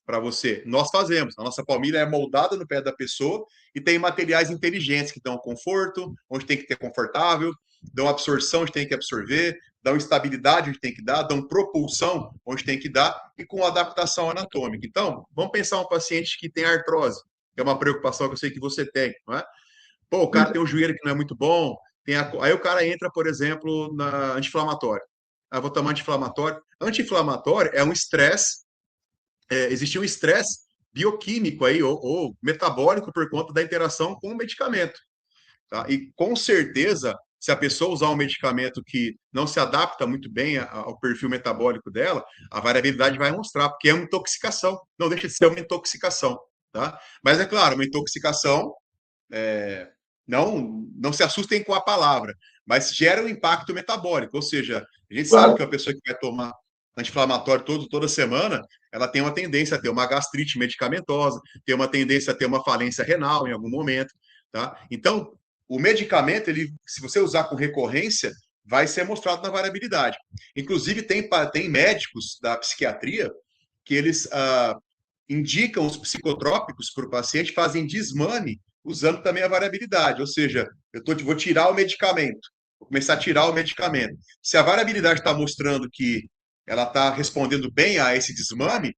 para você. Nós fazemos. A nossa palmilha é moldada no pé da pessoa e tem materiais inteligentes que dão conforto, onde tem que ter confortável, dão absorção onde tem que absorver, dão estabilidade onde tem que dar, dão propulsão onde tem que dar e com adaptação anatômica. Então, vamos pensar um paciente que tem artrose, que é uma preocupação que eu sei que você tem, não é? Pô, o cara tem um joelho que não é muito bom, aí o cara entra, por exemplo, na anti-inflamatório. Ah, vou tomar anti-inflamatório. Anti-inflamatório é um estresse, existe um estresse bioquímico aí, ou metabólico por conta da interação com o medicamento. Tá? E com certeza, se a pessoa usar um medicamento que não se adapta muito bem ao perfil metabólico dela, a variabilidade vai mostrar, porque é uma intoxicação, não deixa de ser uma intoxicação, tá? Mas é claro, uma intoxicação, não se assustem com a palavra, mas gera um impacto metabólico, ou seja, a gente sabe que Claro. a pessoa que vai tomar anti-inflamatório toda semana, ela tem uma tendência a ter uma gastrite medicamentosa, tem uma tendência a ter uma falência renal em algum momento, tá? Então, o medicamento, ele, se você usar com recorrência, vai ser mostrado na variabilidade. Inclusive, tem médicos da psiquiatria que eles indicam os psicotrópicos para o paciente, fazem desmame usando também a variabilidade, ou seja, vou tirar o medicamento, vou começar a tirar o medicamento. Se a variabilidade está mostrando que ela está respondendo bem a esse desmame,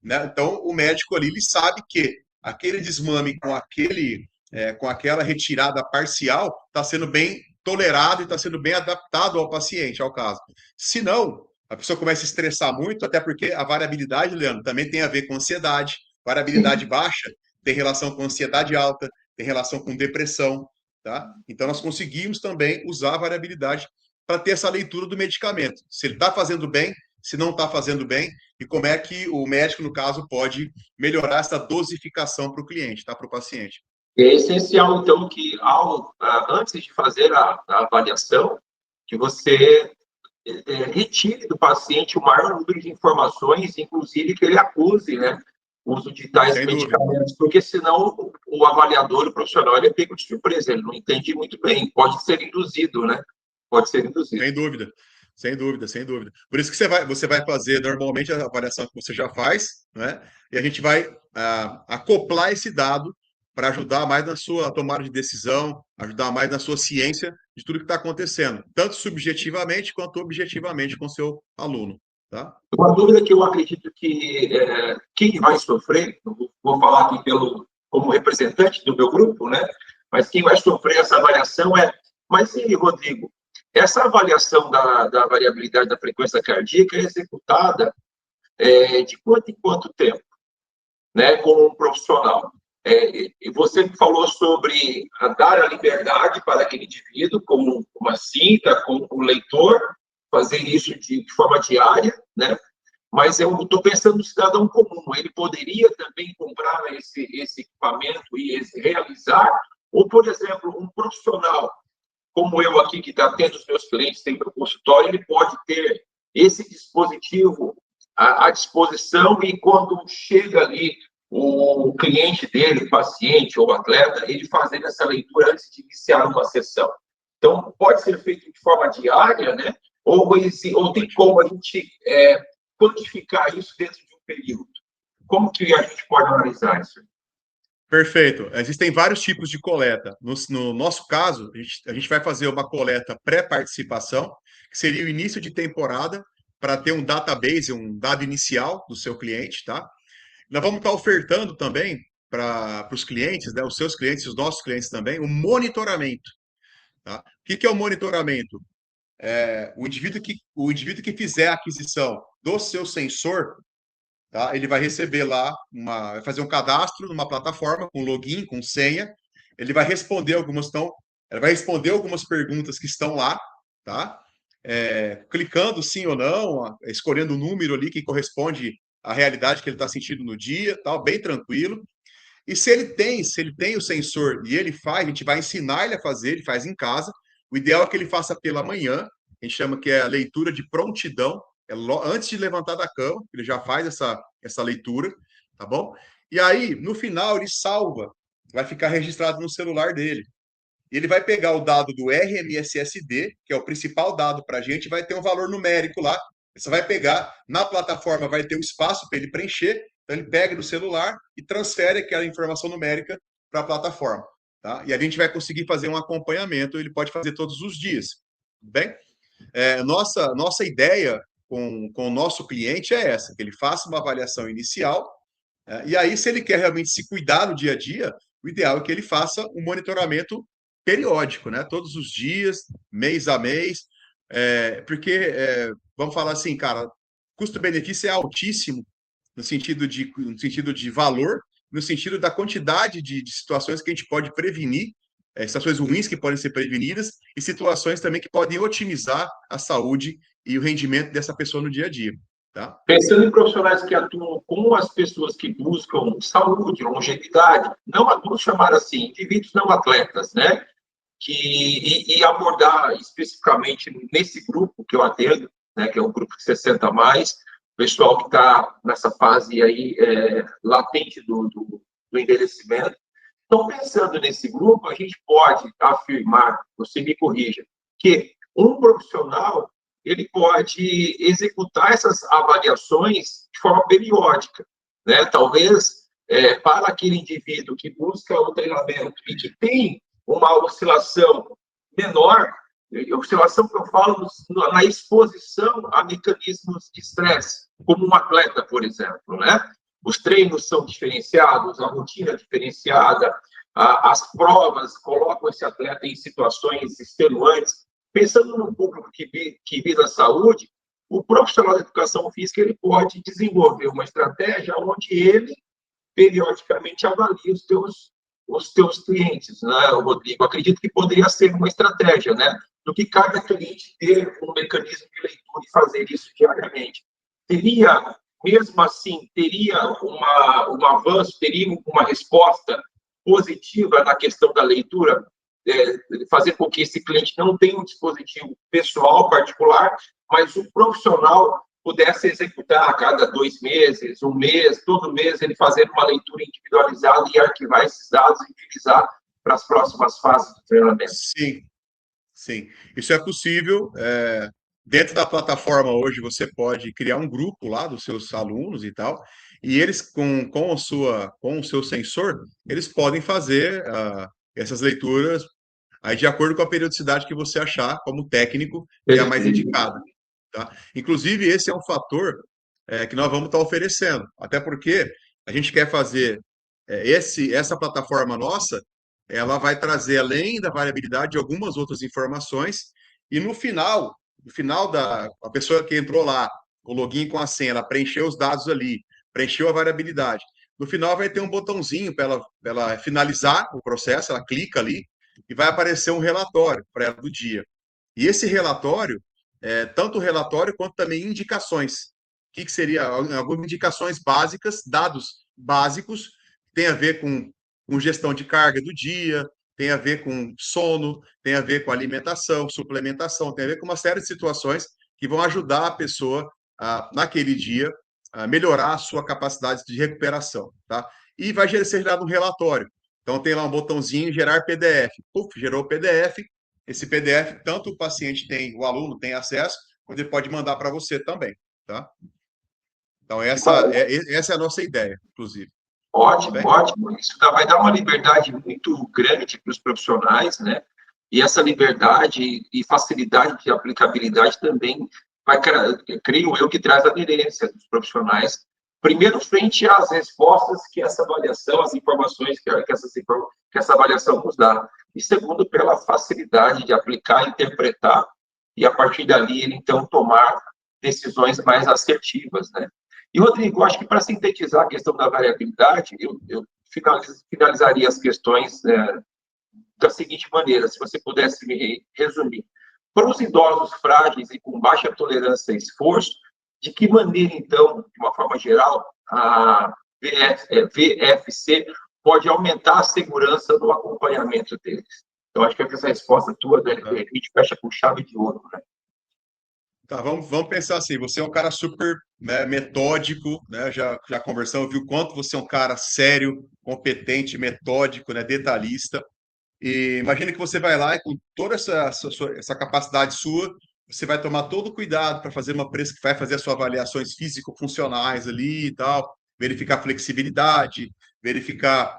né? Então o médico ali ele sabe que aquele desmame com aquela retirada parcial está sendo bem tolerado e está sendo bem adaptado ao paciente, ao caso. Se não, a pessoa começa a estressar muito, até porque a variabilidade, Leandro, também tem a ver com ansiedade. Variabilidade Sim. baixa tem relação com ansiedade alta, tem relação com depressão, tá? Então nós conseguimos também usar a variabilidade para ter essa leitura do medicamento. Se ele está fazendo bem, se não está fazendo bem, e como é que o médico, no caso, pode melhorar essa dosificação para o cliente, tá? Para o paciente. É essencial, então, que antes de fazer a avaliação, que você retire do paciente o maior número de informações, inclusive que ele acuse, né, o uso de tais Sem dúvida. medicamentos, porque senão o avaliador, o profissional, ele é pego de surpresa, ele não entende muito bem, pode ser induzido, né? Pode ser induzido. Sem dúvida. Sem dúvida, sem dúvida. Por isso que você vai fazer normalmente a avaliação que você já faz, né? E a gente vai acoplar esse dado para ajudar mais na sua tomada de decisão, ajudar mais na sua ciência de tudo que está acontecendo, tanto subjetivamente quanto objetivamente com o seu aluno, tá? Uma dúvida que eu acredito que quem vai sofrer, vou falar aqui como representante do meu grupo, né? Mas quem vai sofrer essa avaliação mas sim, Rodrigo, essa avaliação da variabilidade da frequência cardíaca é executada de quanto em quanto tempo, né? Com um profissional. E você falou sobre dar a liberdade para aquele indivíduo, como uma cinta, como um leitor, fazer isso de forma diária, né? Mas eu estou pensando no cidadão comum, ele poderia também comprar esse equipamento e realizar, ou, por exemplo, um profissional, como eu aqui, que está tendo os meus clientes, tem meu consultório, ele pode ter esse dispositivo à disposição e quando chega ali o cliente dele, o paciente ou o atleta, ele fazer essa leitura antes de iniciar uma sessão. Então, pode ser feito de forma diária, né? Ou tem como a gente quantificar isso dentro de um período? Como que a gente pode analisar isso? Perfeito. Existem vários tipos de coleta. No nosso caso, a gente vai fazer uma coleta pré-participação, que seria o início de temporada, para ter um database, um dado inicial do seu cliente, tá? Nós vamos estar ofertando também para os clientes, né, os seus clientes, os nossos clientes também, um monitoramento, tá? O que é o monitoramento? O indivíduo que fizer a aquisição do seu sensor, tá? Ele vai receber lá vai fazer um cadastro numa plataforma com login, com senha. Ele vai responder algumas perguntas que estão lá, tá? Clicando sim ou não, escolhendo o número ali que corresponde à realidade que ele está sentindo no dia, tal, bem tranquilo. E se ele tem o sensor e ele faz, a gente vai ensinar ele a fazer, ele faz em casa. O ideal é que ele faça pela manhã, a gente chama que é a leitura de prontidão, antes de levantar da cama, ele já faz essa leitura, tá bom? E aí, no final, ele salva, vai ficar registrado no celular dele. E ele vai pegar o dado do RMSSD, que é o principal dado para a gente, e vai ter um valor numérico lá. Você vai pegar, na plataforma vai ter um espaço para ele preencher, então ele pega no celular e transfere aquela informação numérica para a plataforma. Tá? E a gente vai conseguir fazer um acompanhamento, ele pode fazer todos os dias. Tudo bem? Nossa ideia com o nosso cliente é essa, que ele faça uma avaliação inicial, e aí, se ele quer realmente se cuidar no dia a dia, o ideal é que ele faça um monitoramento periódico, né? Todos os dias, mês a mês, porque, vamos falar assim, cara, custo-benefício é altíssimo no sentido de valor, no sentido da quantidade de situações que a gente pode prevenir situações ruins que podem ser prevenidas e situações também que podem otimizar a saúde e o rendimento dessa pessoa no dia a dia, tá? Pensando em profissionais que atuam com as pessoas que buscam saúde, longevidade, não vamos chamar assim, indivíduos não atletas, né? E abordar especificamente nesse grupo que eu atendo, né, que é o grupo de 60 a mais, pessoal que está nessa fase aí latente do envelhecimento. Então, pensando nesse grupo, a gente pode afirmar, você me corrija, que um profissional ele pode executar essas avaliações de forma periódica, né? Talvez para aquele indivíduo que busca o treinamento e que tem uma oscilação menor, oscilação que eu falo na exposição a mecanismos de estresse, como um atleta, por exemplo, né? Os treinos são diferenciados, a rotina é diferenciada, as provas colocam esse atleta em situações extenuantes. Pensando no público que visa a saúde, o profissional da educação física ele pode desenvolver uma estratégia onde ele periodicamente avalia os teus clientes, né, Rodrigo? Acredito que poderia ser uma estratégia, né? Do que cada cliente ter um mecanismo de leitura e fazer isso diariamente. Teria, mesmo assim, teria um avanço, teria uma resposta positiva na questão da leitura, fazer com que esse cliente não tenha um dispositivo pessoal particular, mas o profissional pudesse executar a cada 2 meses, um mês, todo mês, ele fazer uma leitura individualizada e arquivar esses dados e utilizar para as próximas fases do treinamento. Sim, sim. Isso é possível. Dentro da plataforma hoje, você pode criar um grupo lá dos seus alunos e tal, e eles, com o seu sensor, eles podem fazer essas leituras aí de acordo com a periodicidade que você achar como técnico que é a mais indicada, tá? Inclusive, esse é um fator que nós vamos estar oferecendo, até porque a gente quer fazer essa plataforma nossa, ela vai trazer, além da variabilidade, algumas outras informações, e no final a pessoa que entrou lá, o login com a senha, ela preencheu os dados ali, preencheu a variabilidade. No final vai ter um botãozinho para ela finalizar o processo, ela clica ali e vai aparecer um relatório para ela do dia. E esse relatório, tanto o relatório quanto também indicações. O que seria? Algumas indicações básicas, dados básicos, tem a ver com gestão de carga do dia, tem a ver com sono, tem a ver com alimentação, suplementação, tem a ver com uma série de situações que vão ajudar a pessoa, naquele dia, a melhorar a sua capacidade de recuperação, tá? E vai ser gerado um relatório. Então, tem lá um botãozinho gerar PDF. Puf, gerou o PDF. Esse PDF, tanto o paciente tem, o aluno tem acesso, quanto ele pode mandar para você também, tá? Então, essa é a nossa ideia, inclusive. Tudo Ótimo, bem? ótimo. Isso vai dar uma liberdade muito grande para os profissionais, né? E essa liberdade e facilidade de aplicabilidade também vai, creio eu, que traz aderência dos profissionais. Primeiro, frente às respostas que essa avaliação, as informações que essa avaliação nos dá. E segundo, pela facilidade de aplicar, interpretar, e a partir dali, ele, então, tomar decisões mais assertivas, né? E, Rodrigo, acho que para sintetizar a questão da variabilidade, eu finalizaria as questões da seguinte maneira, se você pudesse me resumir. Para os idosos frágeis e com baixa tolerância a esforço, de que maneira, então, de uma forma geral, a VFC pode aumentar a segurança no acompanhamento deles? Então, acho que essa resposta tua, de repente, fecha com chave de ouro, né? Tá, vamos pensar assim, você é um cara super, né, metódico, né? Já conversamos, viu quanto você é um cara sério, competente, metódico, né, detalhista. E imagina que você vai lá e com toda essa capacidade sua, você vai tomar todo o cuidado para fazer vai fazer as suas avaliações físico-funcionais ali e tal, verificar flexibilidade, verificar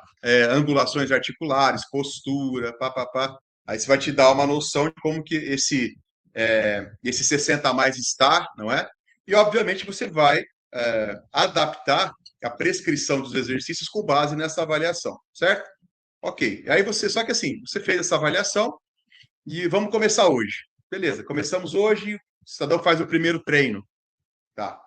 angulações articulares, postura, pá. Aí você vai te dar uma noção de como que esse 60 a mais está, não é? E obviamente você vai adaptar a prescrição dos exercícios com base nessa avaliação, certo? Ok. Aí só que assim, você fez essa avaliação e vamos começar hoje. Beleza, começamos hoje, o cidadão faz o primeiro treino. Tá.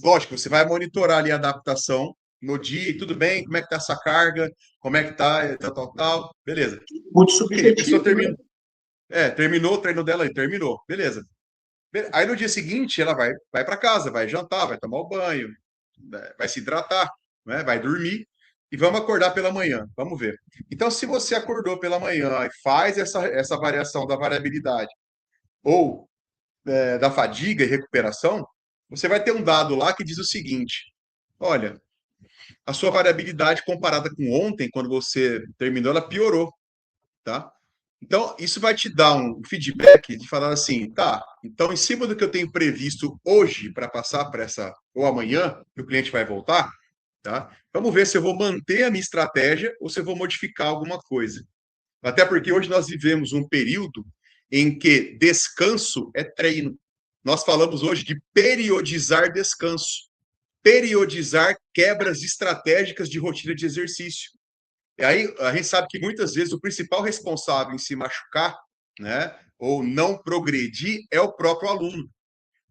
Lógico, você vai monitorar ali a adaptação no dia, e tudo bem, como é que tá essa carga, como é que tá, tal, beleza. Muito Ok, a pessoa subjetivo, né? terminou o treino dela e terminou, beleza. Aí no dia seguinte ela vai para casa, vai jantar, vai tomar o banho, né, vai se hidratar, né, vai dormir e vamos acordar pela manhã, vamos ver. Então, se você acordou pela manhã e faz essa variação da variabilidade ou da fadiga e recuperação, você vai ter um dado lá que diz o seguinte: olha, a sua variabilidade comparada com ontem, quando você terminou, ela piorou, tá? Então, isso vai te dar um feedback de falar assim, tá, então em cima do que eu tenho previsto hoje para passar para essa, ou amanhã, que o cliente vai voltar, tá? Vamos ver se eu vou manter a minha estratégia ou se eu vou modificar alguma coisa. Até porque hoje nós vivemos um período em que descanso é treino. Nós falamos hoje de periodizar descanso, periodizar quebras estratégicas de rotina de exercício. E aí a gente sabe que muitas vezes o principal responsável em se machucar, né, ou não progredir é o próprio aluno,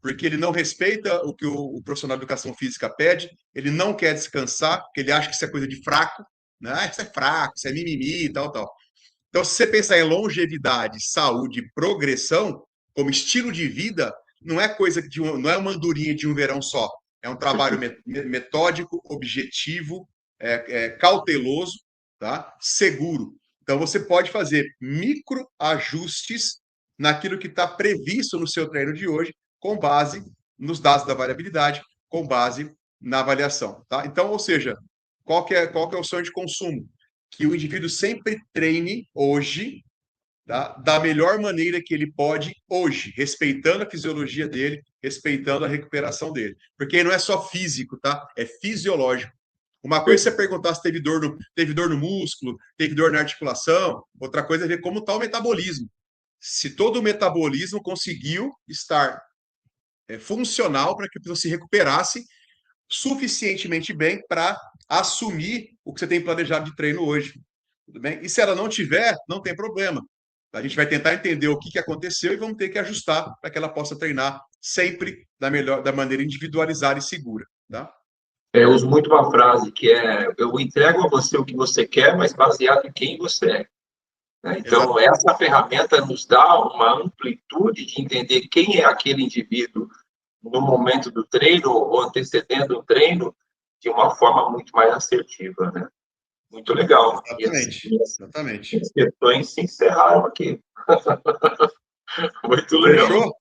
porque ele não respeita o que o profissional de educação física pede, ele não quer descansar, porque ele acha que isso é coisa de fraco, né? Ah, isso é fraco, isso é mimimi e tal, tal. Então, se você pensar em longevidade, saúde e progressão como estilo de vida, não é coisa de não é uma andorinha de um verão só. É um trabalho metódico, objetivo, cauteloso, tá? Seguro. Então, você pode fazer micro ajustes naquilo que está previsto no seu treino de hoje, com base nos dados da variabilidade, com base na avaliação. Tá? Então, ou seja, qual que é o sonho de consumo? Que o indivíduo sempre treine hoje, tá? Da melhor maneira que ele pode hoje, respeitando a fisiologia dele, respeitando a recuperação dele. Porque não é só físico, tá? É fisiológico. Uma coisa é você perguntar se teve dor no músculo, teve dor na articulação, outra coisa é ver como está o metabolismo. Se todo o metabolismo conseguiu estar funcional para que a pessoa se recuperasse suficientemente bem para assumir o que você tem planejado de treino hoje. Tudo bem? E se ela não tiver, não tem problema. A gente vai tentar entender o que aconteceu e vamos ter que ajustar para que ela possa treinar sempre da maneira individualizada e segura. Tá? Eu uso muito uma frase que é: eu entrego a você o que você quer, mas baseado em quem você é. Né? Então, Exato. essa ferramenta nos dá uma amplitude de entender quem é aquele indivíduo no momento do treino ou antecedendo o treino de uma forma muito mais assertiva, né? Muito legal. E as Exatamente. minhas Exatamente. questões se encerraram aqui. Muito legal. Fechou?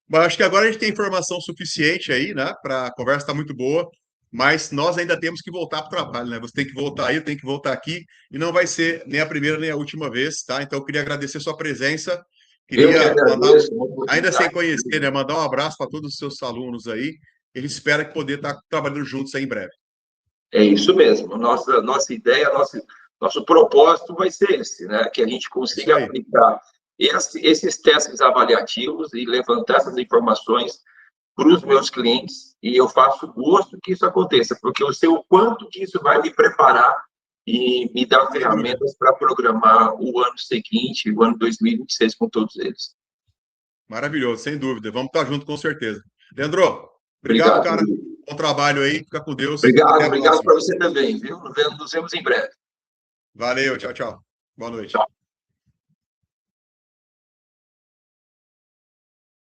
Mas acho que agora a gente tem informação suficiente aí, né? Para a conversa estar muito boa, mas nós ainda temos que voltar para o trabalho, né? Você tem que voltar aí, eu tenho que voltar aqui, e não vai ser nem a primeira nem a última vez, tá? Então eu queria agradecer a sua presença, Eu que queria mandar, agradeço a ainda sem oportunidade. conhecer, né? Mandar um abraço para todos os seus alunos aí, e a gente espera que poder estar trabalhando juntos aí em breve. É isso mesmo. Nossa ideia, nosso propósito vai ser esse, né? Que a gente É isso consiga aí. aplicar esses testes avaliativos e levantar essas informações para os meus clientes, e eu faço gosto que isso aconteça, porque eu sei o quanto que isso vai me preparar e me dar Sem dúvida. ferramentas para programar o ano seguinte, o ano 2026, com todos eles. Maravilhoso, sem dúvida. Vamos estar juntos com certeza. Leandro, obrigado, Obrigado. cara. Bom trabalho aí. Fica com Deus. Até Obrigado, a obrigado próxima. para você também, viu? Nos vemos em breve. Valeu, tchau, tchau. Boa noite. Tchau.